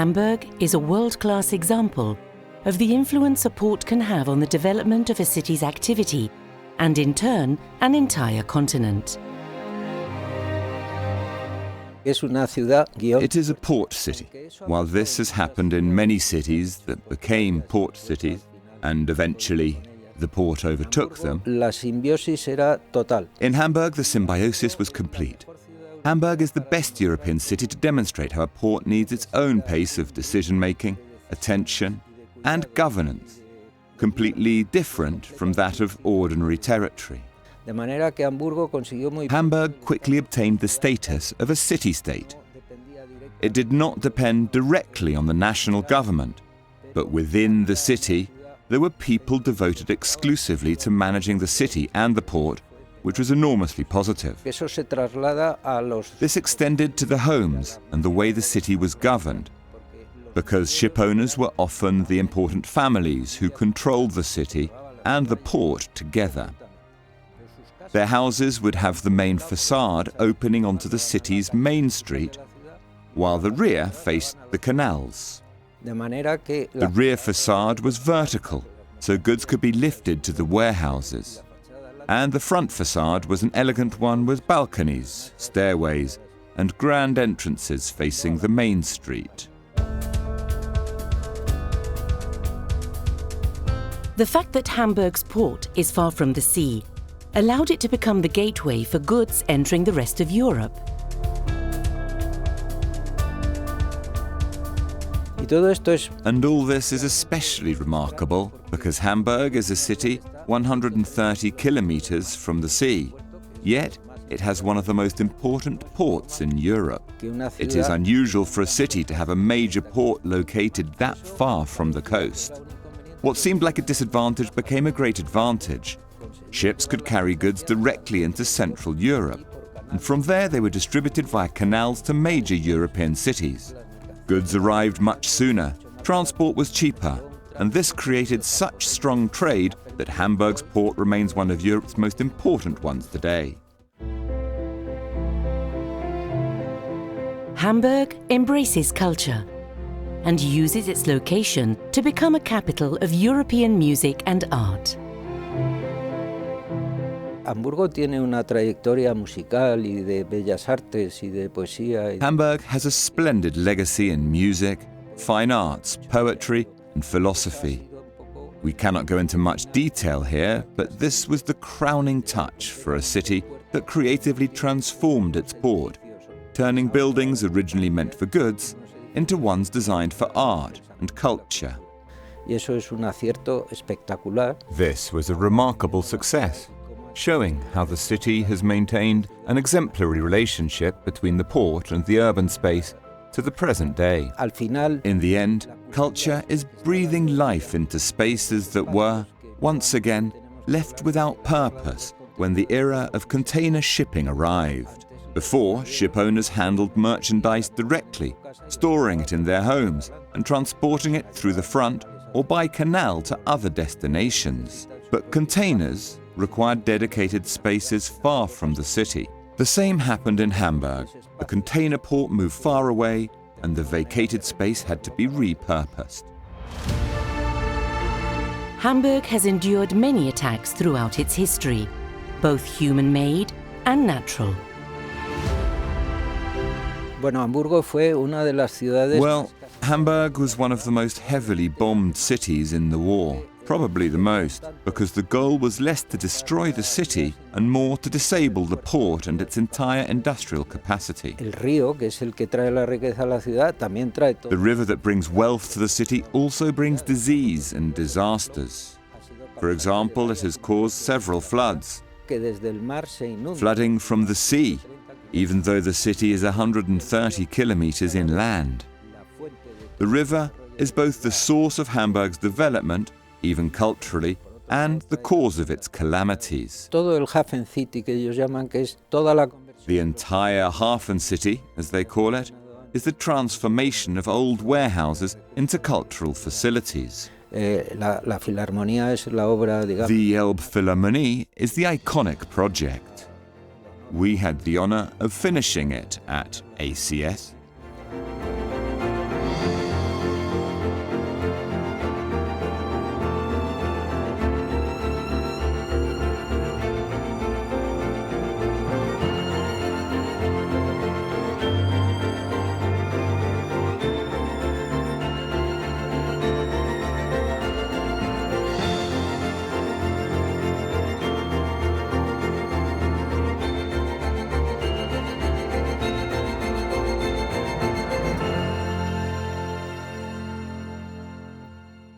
Hamburg is a world-class example of the influence a port can have on the development of a city's activity and, in turn, an entire continent. It is a port city. While this has happened in many cities that became port cities, and eventually the port overtook them, in Hamburg the symbiosis was complete. Hamburg is the best European city to demonstrate how a port needs its own pace of decision-making, attention, and governance, completely different from that of ordinary territory. Hamburg quickly obtained the status of a city-state. It did not depend directly on the national government, but within the city, there were people devoted exclusively to managing the city and the port, which was enormously positive. This extended to the homes and the way the city was governed, because ship owners were often the important families who controlled the city and the port together. Their houses would have the main facade opening onto the city's main street, while the rear faced the canals. The rear facade was vertical, so goods could be lifted to the warehouses. And the front facade was an elegant one with balconies, stairways, and grand entrances facing the main street. The fact that Hamburg's port is far from the sea allowed it to become the gateway for goods entering the rest of Europe. And all this is especially remarkable because Hamburg is a city 130 kilometers from the sea, yet it has one of the most important ports in Europe. It is unusual for a city to have a major port located that far from the coast. What seemed like a disadvantage became a great advantage. Ships could carry goods directly into Central Europe, and from there they were distributed via canals to major European cities. Goods arrived much sooner, transport was cheaper, and this created such strong trade that Hamburg's port remains one of Europe's most important ones today. Hamburg embraces culture and uses its location to become a capital of European music and art. Hamburg has a splendid legacy in music, fine arts, poetry, and philosophy. We cannot go into much detail here, but this was the crowning touch for a city that creatively transformed its port, turning buildings originally meant for goods into ones designed for art and culture. This was a remarkable success, showing how the city has maintained an exemplary relationship between the port and the urban space to the present day. In the end, culture is breathing life into spaces that were, once again, left without purpose when the era of container shipping arrived. Before, ship owners handled merchandise directly, storing it in their homes and transporting it through the front or by canal to other destinations. But containers required dedicated spaces far from the city. The same happened in Hamburg. The container port moved far away and the vacated space had to be repurposed. Hamburg has endured many attacks throughout its history, both human-made and natural. Well, Hamburg was one of the most heavily bombed cities in the war. Probably the most, because the goal was less to destroy the city and more to disable the port and its entire industrial capacity. The river that brings wealth to the city also brings disease and disasters. For example, it has caused several floods. Flooding from the sea, even though the city is 130 kilometers inland. The river is both the source of Hamburg's development, even culturally, and the cause of its calamities. The entire Hafen city, as they call it, is the transformation of old warehouses into cultural facilities. The Elbphilharmonie is the iconic project. We had the honor of finishing it at ACS.